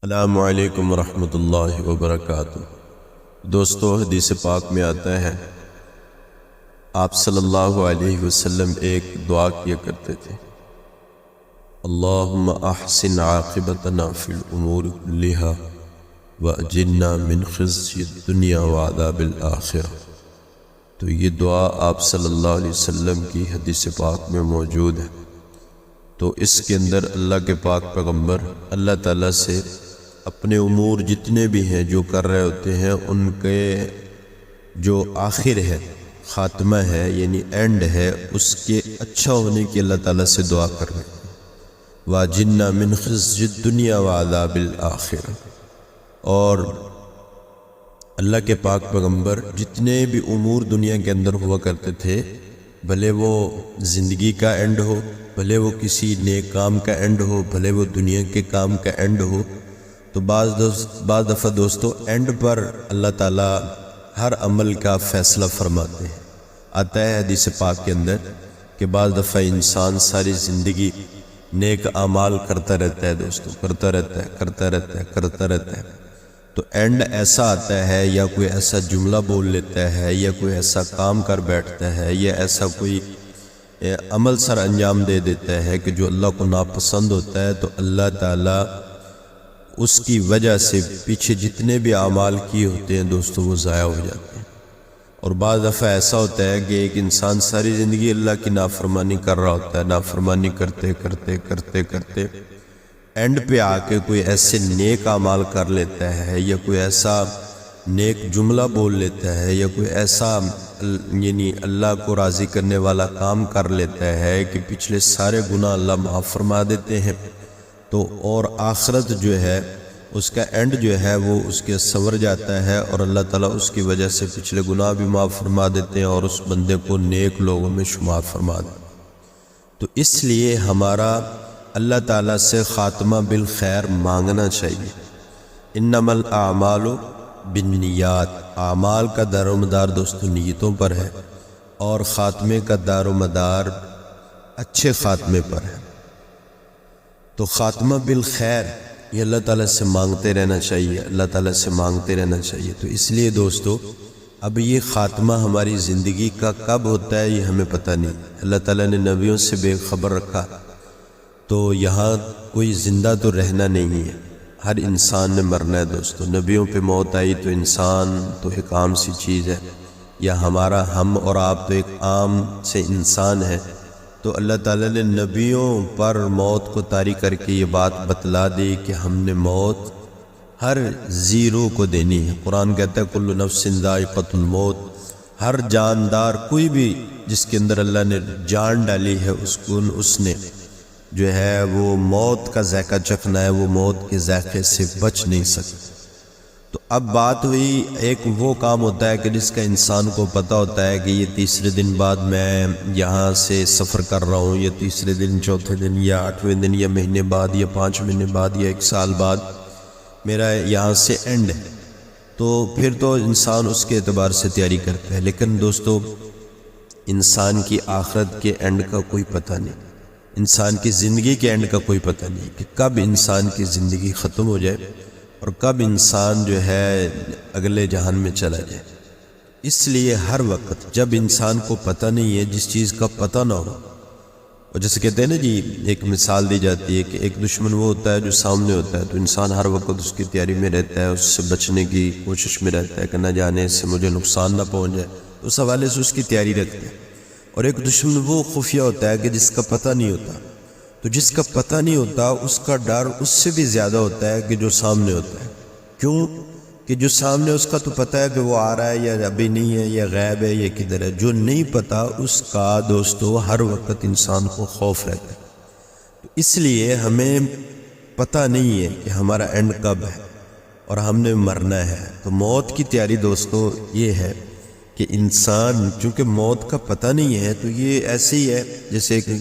السلام علیکم ورحمۃ اللہ وبرکاتہ۔ دوستو، حدیث پاک میں آتا ہے آپ صلی اللہ علیہ وسلم ایک دعا کیا کرتے تھے، اللہم احسن عاقبتنا فی الامور کلہا واجرنا من خزی الدنیا وعذاب الآخرہ۔ تو یہ دعا آپ صلی اللہ علیہ وسلم کی حدیث پاک میں موجود ہے۔ تو اس کے اندر اللہ کے پاک پیغمبر اللہ تعالیٰ سے اپنے امور جتنے بھی ہیں جو کر رہے ہوتے ہیں ان کے جو آخر ہے، خاتمہ ہے، یعنی اینڈ ہے، اس کے اچھا ہونے کی اللہ تعالیٰ سے دعا کر رہے ہیں، واجرنا من خزی الدنیا وعذاب الآخرہ۔ اور اللہ کے پاک پیغمبر جتنے بھی امور دنیا کے اندر ہوا کرتے تھے، بھلے وہ زندگی کا اینڈ ہو، بھلے وہ کسی نیک کام کا اینڈ ہو، بھلے وہ دنیا کے کام کا اینڈ ہو، تو بعض دفعہ دوستو اینڈ پر اللہ تعالیٰ ہر عمل کا فیصلہ فرماتے ہیں۔ آتا ہے حدیث پاک کے اندر کہ بعض دفعہ انسان ساری زندگی نیک اعمال کرتا رہتا ہے دوستو، کرتا رہتا ہے، تو اینڈ ایسا آتا ہے یا کوئی ایسا جملہ بول لیتا ہے یا کوئی ایسا کام کر بیٹھتا ہے یا ایسا کوئی عمل سر انجام دے دیتا ہے کہ جو اللہ کو ناپسند ہوتا ہے، تو اللہ تعالیٰ اس کی وجہ سے پیچھے جتنے بھی اعمال کیے ہوتے ہیں دوستو وہ ضائع ہو جاتے ہیں۔ اور بعض دفعہ ایسا ہوتا ہے کہ ایک انسان ساری زندگی اللہ کی نافرمانی کر رہا ہوتا ہے، نافرمانی کرتے اینڈ پہ آ کے کوئی ایسے نیک اعمال کر لیتا ہے یا کوئی ایسا نیک جملہ بول لیتا ہے یا کوئی ایسا یعنی اللہ کو راضی کرنے والا کام کر لیتا ہے کہ پچھلے سارے گناہ اللہ معاف فرما دیتے ہیں، تو اور آخرت جو ہے اس کا اینڈ جو ہے وہ اس کے سنور جاتا ہے اور اللہ تعالیٰ اس کی وجہ سے پچھلے گناہ بھی معاف فرما دیتے ہیں اور اس بندے کو نیک لوگوں میں شمار فرما دیتے ہیں۔ تو اس لیے ہمارا اللہ تعالیٰ سے خاتمہ بالخیر مانگنا چاہیے۔ انما الاعمال بالنیات، اعمال کا دار و مدار دوستو نیتوں پر ہے، اور خاتمے کا دار و مدار اچھے خاتمے پر ہے۔ تو خاتمہ بالخیر یہ اللہ تعالیٰ سے مانگتے رہنا چاہیے، اللہ تعالیٰ سے مانگتے رہنا چاہیے۔ تو اس لیے دوستو اب یہ خاتمہ ہماری زندگی کا کب ہوتا ہے یہ ہمیں پتہ نہیں۔ اللہ تعالیٰ نے نبیوں سے بے خبر رکھا، تو یہاں کوئی زندہ تو رہنا نہیں ہے، ہر انسان نے مرنا ہے دوستو۔ نبیوں پہ موت آئی تو انسان تو ایک عام سی چیز ہے، یا ہم اور آپ تو ایک عام سے انسان ہیں، تو اللہ تعالیٰ نے نبیوں پر موت کو طاری کر کے یہ بات بتلا دی کہ ہم نے موت ہر زیرو کو دینی ہے۔ قرآن کہتا ہے کل نفس ذائقۃ الموت، ہر جاندار کوئی بھی جس کے اندر اللہ نے جان ڈالی ہے اس نے جو ہے وہ موت کا ذائقہ چکھنا ہے، وہ موت کے ذائقے سے بچ نہیں سکتا۔ تو اب بات ہوئی، ایک وہ کام ہوتا ہے کہ جس کا انسان کو پتہ ہوتا ہے کہ یہ تیسرے دن بعد میں یہاں سے سفر کر رہا ہوں، یا تیسرے دن، چوتھے دن، یا 8ویں دن، یا مہینے بعد، یا 5 مہینے بعد، یا 1 سال بعد میرا یہاں سے اینڈ ہے، تو پھر تو انسان اس کے اعتبار سے تیاری کرتا ہے۔ لیکن دوستو انسان کی آخرت کے اینڈ کا کوئی پتہ نہیں، انسان کی زندگی کے اینڈ کا کوئی پتہ نہیں کہ کب انسان کی زندگی ختم ہو جائے اور کب انسان جو ہے اگلے جہان میں چلا جائے۔ اس لیے ہر وقت جب انسان کو پتہ نہیں ہے، جس چیز کا پتہ نہ ہو، اور جیسے کہتے ہیں نا جی، ایک مثال دی جاتی ہے کہ ایک دشمن وہ ہوتا ہے جو سامنے ہوتا ہے، تو انسان ہر وقت اس کی تیاری میں رہتا ہے، اس سے بچنے کی کوشش میں رہتا ہے کہ نہ جانے سے مجھے نقصان نہ پہنچ جائے، تو اس حوالے سے اس کی تیاری رکھتے ہیں۔ اور ایک دشمن وہ خفیہ ہوتا ہے کہ جس کا پتہ نہیں ہوتا، تو جس کا پتہ نہیں ہوتا اس کا ڈر اس سے بھی زیادہ ہوتا ہے کہ جو سامنے ہوتا ہے۔ کیوں کہ جو سامنے اس کا تو پتہ ہے کہ وہ آ رہا ہے یا ابھی نہیں ہے یا غائب ہے یا کدھر ہے، جو نہیں پتہ اس کا دوستو ہر وقت انسان کو خوف رہتا ہے۔ تو اس لیے ہمیں پتہ نہیں ہے کہ ہمارا اینڈ کب ہے اور ہم نے مرنا ہے۔ تو موت کی تیاری دوستو یہ ہے کہ انسان چونکہ موت کا پتہ نہیں ہے، تو یہ ایسے ہی ہے جیسے کہ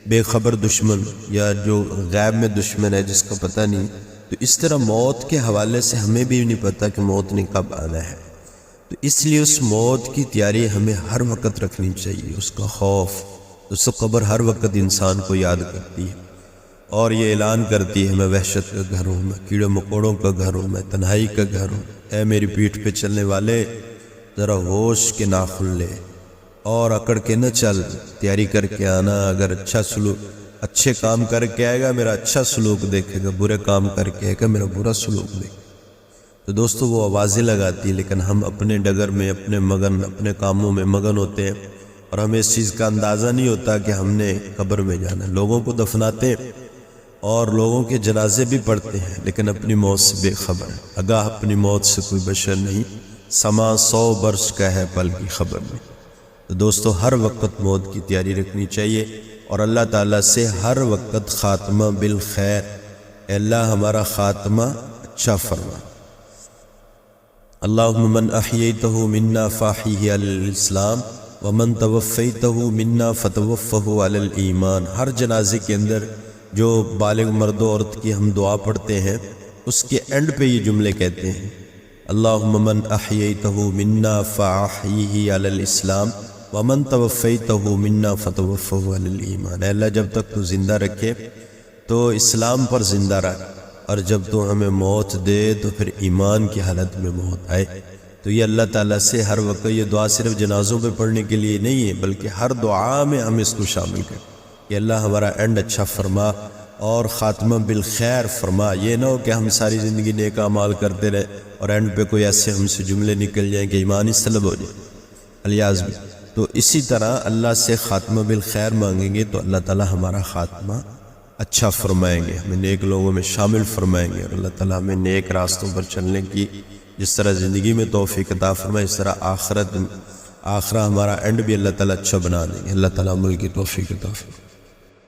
بے خبر دشمن یا جو غیب میں دشمن ہے جس کا پتہ نہیں، تو اس طرح موت کے حوالے سے ہمیں بھی نہیں پتہ کہ موت نے کب آنا ہے۔ تو اس لیے اس موت کی تیاری ہمیں ہر وقت رکھنی چاہیے، اس کا خوف، اس قبر ہر وقت انسان کو یاد کرتی ہے۔ اور یہ اعلان کرتی ہے میں وحشت کا گھر ہوں، میں کیڑے مکوڑوں کا گھر ہوں، میں تنہائی کا گھر ہوں۔ اے میری پیٹھ پہ چلنے والے، ذرا ہوش کے ناخن لے اور اکڑ کے نہ چل، تیاری کر کے آنا۔ اگر اچھے کام کر کے آئے گا میرا اچھا سلوک دیکھے گا، برے کام کر کے آئے گا میرا برا سلوک دیکھے گا۔ تو دوستو وہ آوازیں لگاتی ہے، لیکن ہم اپنے ڈگر میں اپنے کاموں میں مگن ہوتے ہیں، اور ہمیں اس چیز کا اندازہ نہیں ہوتا کہ ہم نے قبر میں جانا ہے۔ لوگوں کو دفناتے ہیں اور لوگوں کے جنازے بھی پڑھتے ہیں، لیکن اپنی موت سے بے خبر ہے۔ آگاہ اپنی موت سے کوئی بشر نہیں، سما 100 برس کا ہے پل کی خبر میں۔ تو دوستو ہر وقت موت کی تیاری رکھنی چاہیے، اور اللہ تعالیٰ سے ہر وقت خاتمہ بالخیر، اے اللہ ہمارا خاتمہ اچھا فرما۔ اللہم من احییتہ منا فاحیہ علی الاسلام ومن توفیتہ منا فتوفہ علی الایمان۔ ہر جنازے کے اندر جو بالغ مرد و عورت کی ہم دعا پڑھتے ہیں، اس کے اینڈ پہ یہ جملے کہتے ہیں، اللہم من احییتہ منا فاحیہ علی الاسلام ومن توفیتہ منا فتوفہ علی الایمان۔ اے اللہ جب تک تو زندہ رکھے تو اسلام پر زندہ رکھ، اور جب تو ہمیں موت دے تو پھر ایمان کی حالت میں موت آئے۔ تو یہ اللہ تعالیٰ سے ہر وقت یہ دعا صرف جنازوں پہ پڑھنے کے لیے نہیں ہے، بلکہ ہر دعا میں ہم اس کو شامل کریں کہ اللہ ہمارا اینڈ اچھا فرما اور خاتمہ بالخیر فرما۔ یہ نہ ہو کہ ہم ساری زندگی نیک اعمال کرتے رہے اور اینڈ پہ کوئی ایسے ہم سے جملے نکل جائیں کہ ایمان ہی سلب ہو جائے، الیاذ باللہ۔ تو اسی طرح اللہ سے خاتمہ بالخیر مانگیں گے تو اللہ تعالیٰ ہمارا خاتمہ اچھا فرمائیں گے، ہمیں نیک لوگوں میں شامل فرمائیں گے، اور اللہ تعالیٰ ہمیں نیک راستوں پر چلنے کی جس طرح زندگی میں توفیق عطا فرمائے، اس طرح آخرہ ہمارا اینڈ بھی اللہ تعالیٰ اچھا بنا دیں گے۔ اللہ تعالیٰ عمل کی توفیق عطا فرمائے۔